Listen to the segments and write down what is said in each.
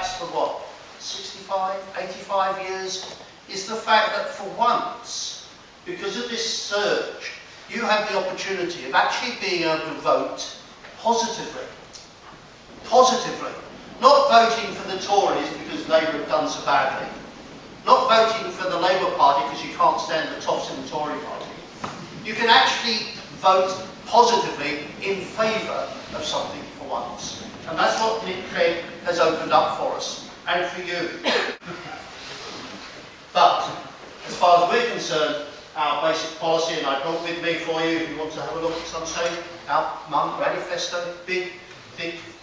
chats for what, 65, 85 years, is the fact that for once, because of this surge, you have the opportunity of actually being able to vote positively. Positively. Not voting for the Tories because Labour have done so badly. Not voting for the Labour Party because you can't stand the toffs in the Tory Party. You can actually vote positively in favour of something for once. And that's what Nick Clegg has opened up for us, and for you. But, as far as we're concerned, our basic policy, and I brought with me for you, if you want to have a look at some stage, our manifesto, big,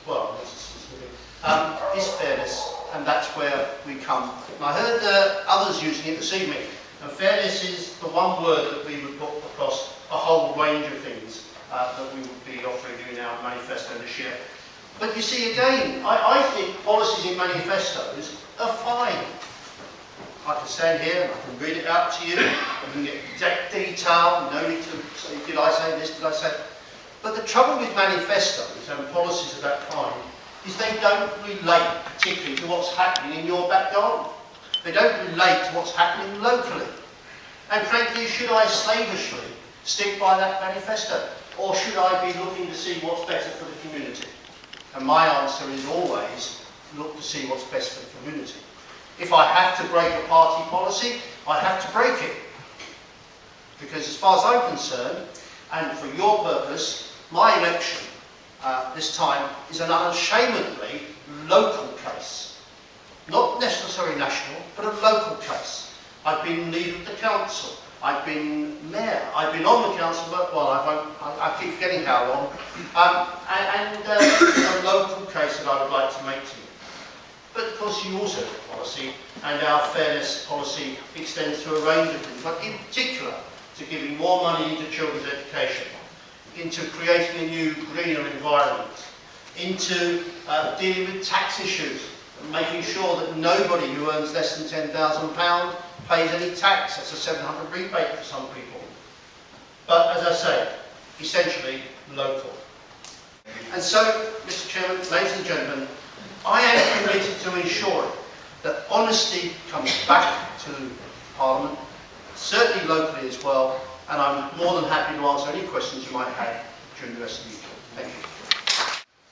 well, is fairness, and that's where we come. And I heard others using it this evening, and fairness is the one word that we would put across a whole range of things that we would be offering you in our manifesto this year. But you see, again, I think policies in manifestos are fine. I can stand here and I can read it out to you, and we can get exact detail, no need to say, did I say this, did I say that? But the trouble with manifestos and policies of that kind is they don't relate particularly to what's happening in your back garden. They don't relate to what's happening locally. And frankly, should I slavishly stick by that manifesto? Or should I be looking to see what's better for the community? And my answer is always look to see what's best for the community. If I have to break a party policy, I have to break it. Because as far as I'm concerned, and for your purpose, my election this time is an unashamedly local case. Not necessarily national, but a local case. I've been leader of the council. I've been mayor. I've been on the council, but well, I keep forgetting how long. A local case that I would like to make to you. But of course, you also have a policy, and our fairness policy extends to a range of things, but in particular to giving more money into children's education, into creating a new greener environment, into dealing with tax issues, and making sure that nobody who earns less than £10,000 pays any tax. That's a 700 rebate for some people. But as I say, essentially local. And so, Mr. Chairman, ladies and gentlemen, I am committed to ensuring that honesty comes back to Parliament, certainly locally as well, and I'm more than happy to answer any questions you might have during the rest of the evening. Thank you.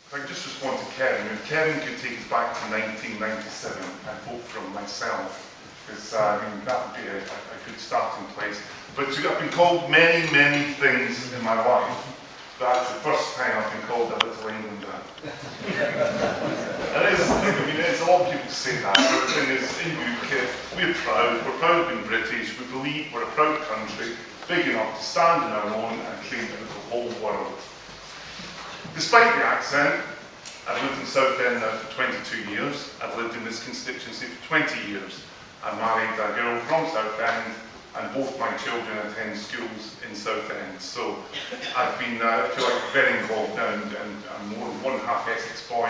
If I could just respond to Kevin. If Kevin could take us back to 1997 and vote from myself, because I mean, that would be a good starting place. But I've been called many, many things in my life. That's the first time I've been called a little Englander. It is, I mean, it's a lot of people say that, but the thing is, in UKIP, we're proud of being British, we believe we're a proud country, big enough to stand on our own and claim it with the whole world. Despite the accent, I've lived in Southend now for 22 years, I've lived in this constituency for 20 years. I married a girl from Southend, and both my children attend schools in Southend. So I've been, I feel like, very involved now, and I'm more than one half Essex boy.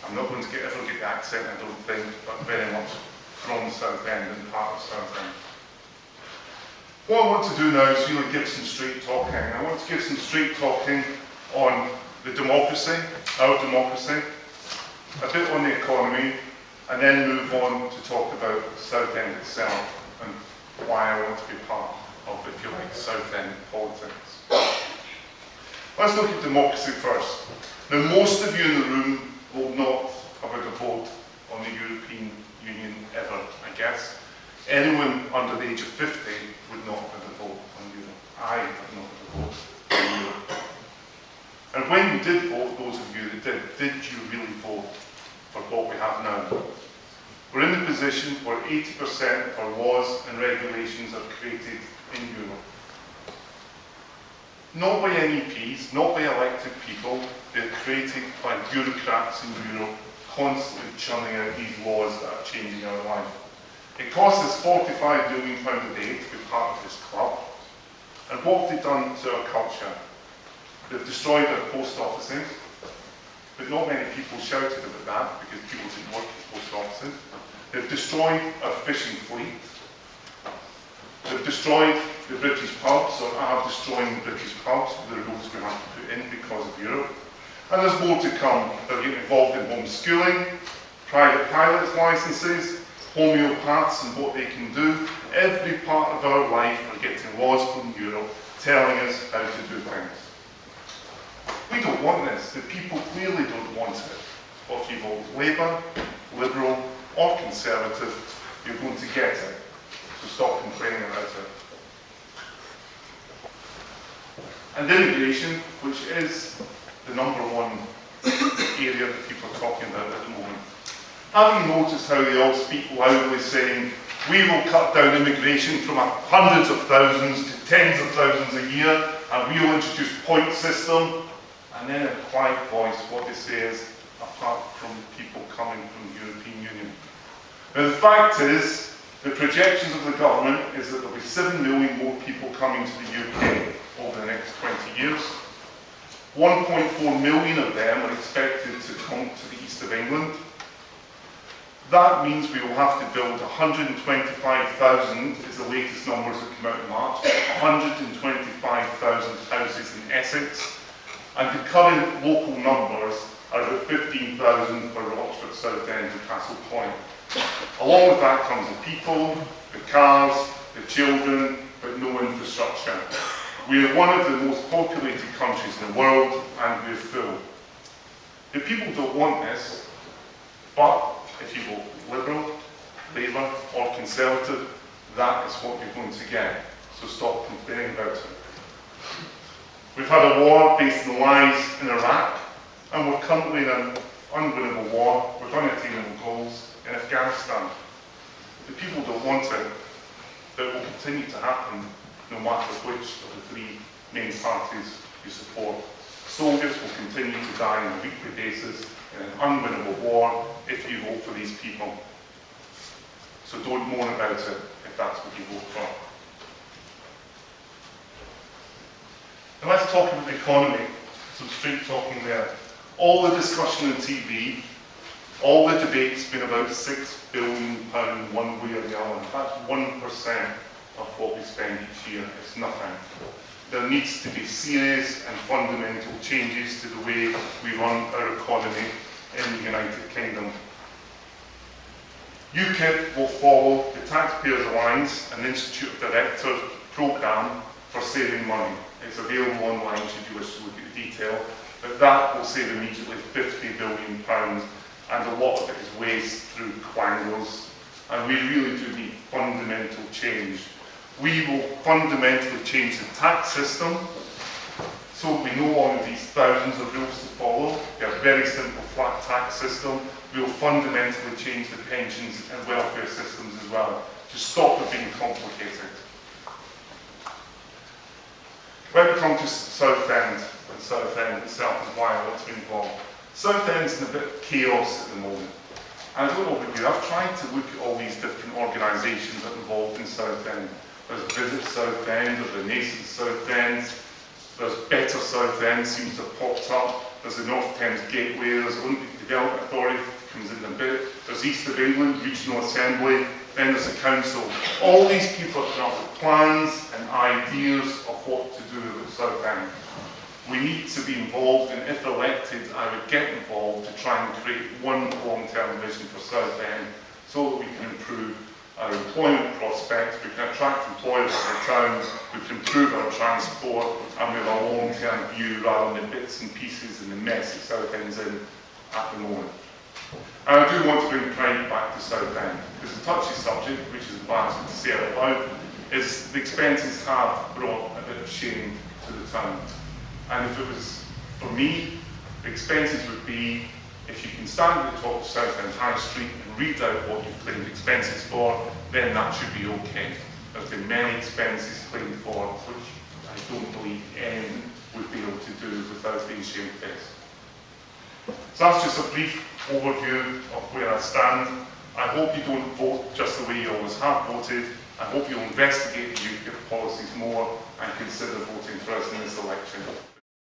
I'm not going to ever get the accent, I don't think, but very much from Southend and part of Southend. What I want to do now is really give some straight talking. I want to give some straight talking on the democracy, our democracy, a bit on the economy, and then move on to talk about Southend itself and why I want to be part of, if you like, Southend politics. Let's look at democracy first. Now, most of you in the room will not have had a vote on the European Union ever, I guess. Anyone under the age of 50 would not have had a vote on Europe. I have not had a vote on Europe. And when you did vote, those of you that did you really vote for what we have now? We're in the position where 80% of our laws and regulations are created in Europe. Not by MEPs, not by elected people, they're created by bureaucrats in Europe, constantly churning out these laws that are changing our life. It costs us £45 million a day to be part of this club. And what have they done to our culture? They've destroyed our post offices, but not many people shouted about that because people didn't work in post offices. They've destroyed our fishing fleet. They've destroyed the British pubs, or are destroying the British pubs with the rules we have to put in because of Europe. And there's more to come. They're getting involved in homeschooling, private pilots licenses, homeopaths and what they can do. Every part of our life we're getting laws from Europe telling us how to do things. We don't want this. The people clearly don't want it. But if you vote Labour, Liberal or Conservative, you're going to get it. So stop complaining about it. And immigration, which is the number one area that people are talking about at the moment. Have you noticed how they all speak loudly saying, we will cut down immigration from hundreds of thousands to tens of thousands a year, and we will introduce point system, and then in a quiet voice what they say is, apart from people coming from the European Union. Now the fact is, the projections of the government is that there will be 7 million more people coming to the UK over the next 20 years. 1.4 million of them are expected to come to the east of England. That means we will have to build 125,000, is the latest numbers that come out in March, 125,000 houses in Essex, and the current local numbers are about 15,000 for Rochford, Southend and Castle Point. Along with that comes the people, the cars, the children, but no infrastructure. We are one of the most populated countries in the world, and we're full. The people don't want this, but if you vote Liberal, Labour or Conservative, that is what you're going to get. So stop complaining about it. We've had a war based on lies in Iraq, and we're currently in an unwinnable war with unattainable goals in Afghanistan. The people don't want it, but it will continue to happen no matter which of the three main parties you support. Soldiers will continue to die on a weekly basis in an unwinnable war if you vote for these people. So don't moan about it if that's what you vote for. Now let's talk about the economy. Some straight talking there. All the discussion on TV, all the debate's been about £6 billion one way or the other. That's 1% of what we spend each year. It's nothing. There needs to be serious and fundamental changes to the way we run our economy in the United Kingdom. UKIP will follow the Taxpayers Alliance and Institute of Directors programme for saving money. It's available online should you wish to look at the detail, but that will save immediately £50 billion, and a lot of it is waste through quangles, and we really do need fundamental change. We will fundamentally change the tax system so we no longer these thousands of rules to follow. We have a very simple flat tax system. We will fundamentally change the pensions and welfare systems as well to stop it being complicated. When we come to Southend, and Southend itself is why I want to be involved. Southend's in a bit of chaos at the moment. And I don't know about you, I've tried to look at all these different organisations that are involved in Southend. There's Visit Southend, there's Renaissance Southend, there's Better Southend seems to have popped up, there's the North Thames Gateway, there's Olympic Development Authority that comes in a bit, there's East of England Regional Assembly, then there's the Council. All these people have come up with plans and ideas of what to do with Southend. We need to be involved, and if elected, I would get involved to try and create one long-term vision for Southend so that we can improve our employment prospects, we can attract employers to the town, we can improve our transport, and we have a long-term view rather than the bits and pieces and the mess that Southend's in at the moment. And I do want to bring pride back to Southend, because the touchy subject, which is embarrassing to say out loud, is the expenses have brought a bit of shame to the town. And if it was for me, the expenses would be, if you can stand at the top of Southend High Street and read out what you've claimed expenses for, then that should be okay. There's been many expenses claimed for, which I don't believe anyone would be able to do without being shamefaced. So that's just a brief overview of where I stand. I hope you don't vote just the way you always have voted. I hope you'll investigate the UKIP policies more and consider voting for us in this election.